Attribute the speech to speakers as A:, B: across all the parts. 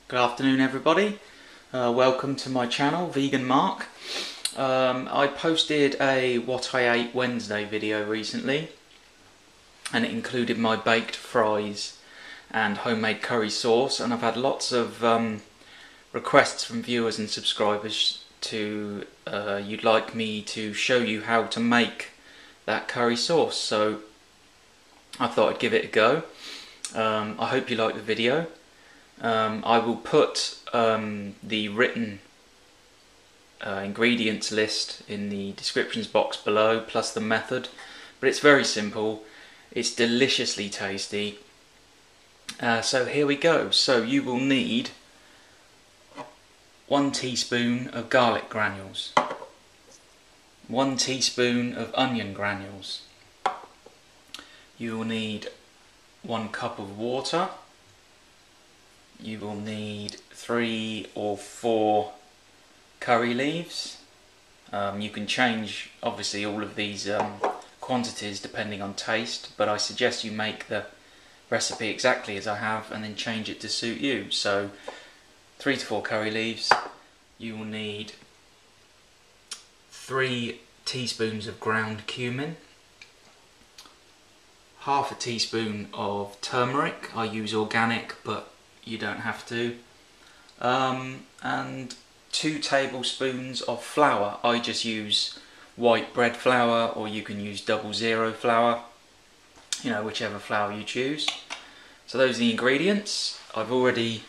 A: Good afternoon everybody, welcome to my channel, Vegan Mark. I posted a What I Ate Wednesday video recently and it included my baked fries and homemade curry sauce, and I've had lots of requests from viewers and subscribers to you'd like me to show you how to make that curry sauce, so I thought I'd give it a go. I hope you like the video. I will put the written ingredients list in the descriptions box below, plus the method, but it's very simple, it's deliciously tasty. So here we go. So you will need 1 teaspoon of garlic granules, 1 teaspoon of onion granules, you will need 1 cup of water, you will need 3 or 4 curry leaves. You can change obviously all of these quantities depending on taste, but I suggest you make the recipe exactly as I have and then change it to suit you. So 3 to 4 curry leaves, you will need 3 teaspoons of ground cumin, half a teaspoon of turmeric. I use organic but you don't have to, and 2 tablespoons of flour. I just use white bread flour, or you can use 00 flour, you know, whichever flour you choose. So those are the ingredients. I've already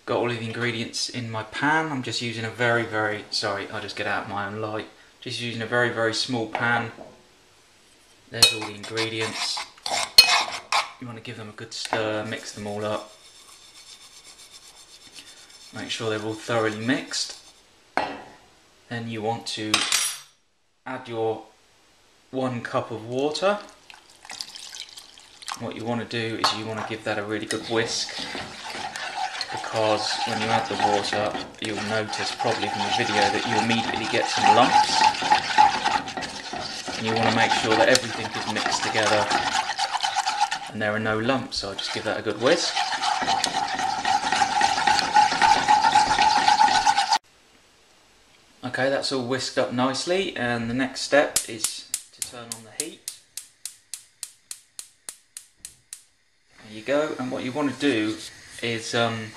A: got all of the ingredients in my pan. I'm just using a very sorry, I'll just get out my own light, just using a very small pan. There's all the ingredients. You want to give them a good stir, mix them all up. Make sure they're all thoroughly mixed. Then you want to add your 1 cup of water. What you want to do is you want to give that a really good whisk, because when you add the water you'll notice probably from the video that you immediately get some lumps, and you want to make sure that everything is mixed together and there are no lumps, so just give that a good whisk. Okay, that's all whisked up nicely, and the next step is to turn on the heat. There you go, and what you want to do is the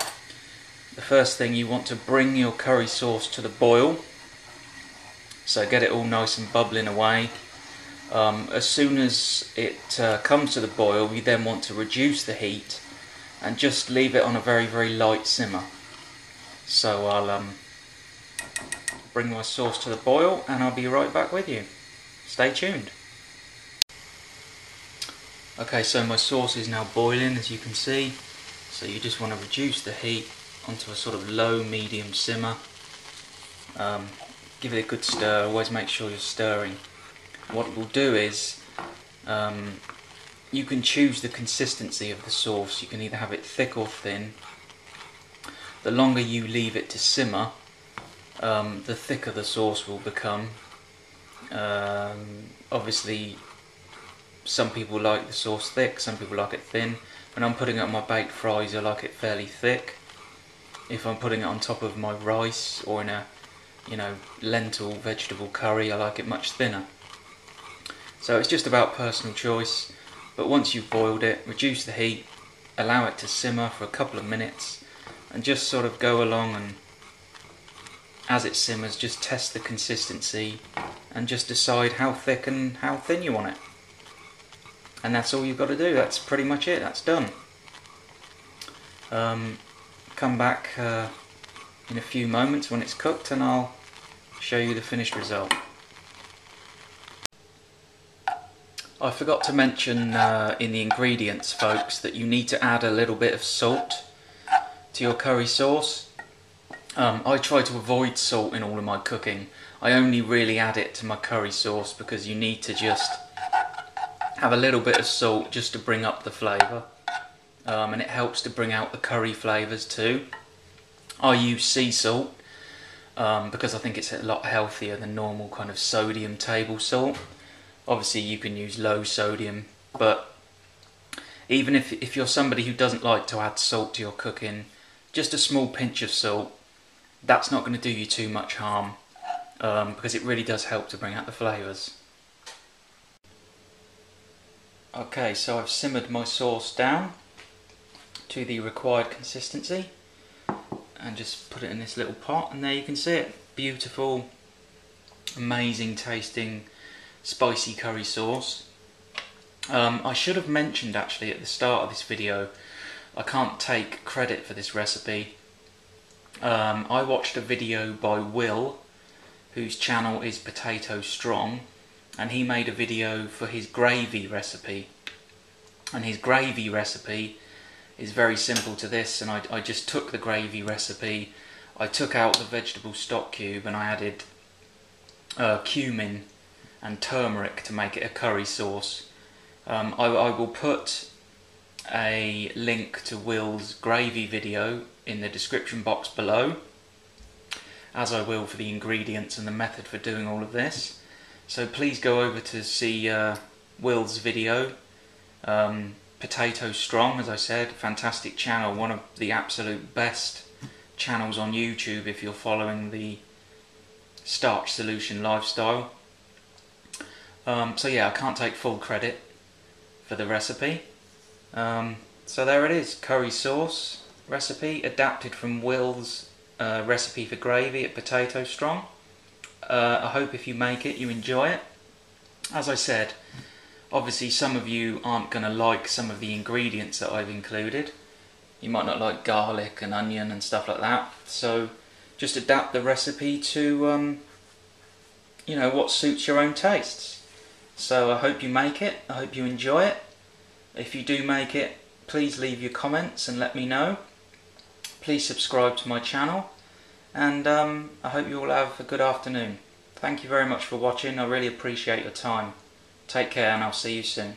A: first thing, you want to bring your curry sauce to the boil, so get it all nice and bubbling away. As soon as it comes to the boil, you then want to reduce the heat and just leave it on a very light simmer. So I'll bring my sauce to the boil and I'll be right back with you. Stay tuned. Okay, so my sauce is now boiling, as you can see. So you just want to reduce the heat onto a sort of low medium simmer. Give it a good stir, always make sure you're stirring. What it will do is you can choose the consistency of the sauce. You can either have it thick or thin. The longer you leave it to simmer, the thicker the sauce will become. Obviously some people like the sauce thick, some people like it thin. When I'm putting it on my baked fries I like it fairly thick. If I'm putting it on top of my rice or in a, you know, lentil vegetable curry, I like it much thinner. So it's just about personal choice, but once you've boiled it, reduce the heat, allow it to simmer for a couple of minutes and just sort of go along, and as it simmers just test the consistency and just decide how thick and how thin you want it. And that's all you've got to do, that's pretty much it, that's done. Come back in a few moments when it's cooked and I'll show you the finished result. I forgot to mention in the ingredients, folks, that you need to add a little bit of salt to your curry sauce. I try to avoid salt in all of my cooking. I only really add it to my curry sauce because you need to just have a little bit of salt just to bring up the flavour, and it helps to bring out the curry flavours too. I use sea salt because I think it's a lot healthier than normal kind of sodium table salt. Obviously you can use low sodium, but even if you're somebody who doesn't like to add salt to your cooking, just a small pinch of salt. That's not going to do you too much harm, because it really does help to bring out the flavours. Okay, so I've simmered my sauce down to the required consistency and just put it in this little pot, and there you can see it. Beautiful, amazing tasting spicy curry sauce. I should have mentioned actually at the start of this video, I can't take credit for this recipe. I watched a video by Will, whose channel is Potato Strong, and he made a video for his gravy recipe. And his gravy recipe is very simple to this, and I just took the gravy recipe, I took out the vegetable stock cube, and I added cumin and turmeric to make it a curry sauce. I will put a link to Will's gravy video in the description box below, as I will for the ingredients and the method for doing all of this. So please go over to see Will's video. Potato Strong, as I said, fantastic channel, one of the absolute best channels on YouTube if you're following the starch solution lifestyle. So yeah, I can't take full credit for the recipe. So there it is, curry sauce recipe adapted from Will's recipe for gravy at Potato Strong. I hope if you make it, you enjoy it. As I said, obviously some of you aren't going to like some of the ingredients that I've included. You might not like garlic and onion and stuff like that, so just adapt the recipe to you know, what suits your own tastes. So I hope you make it, I hope you enjoy it. If you do make it, please leave your comments and let me know. Please subscribe to my channel, and I hope you all have a good afternoon. Thank you very much for watching, I really appreciate your time. Take care, and I'll see you soon.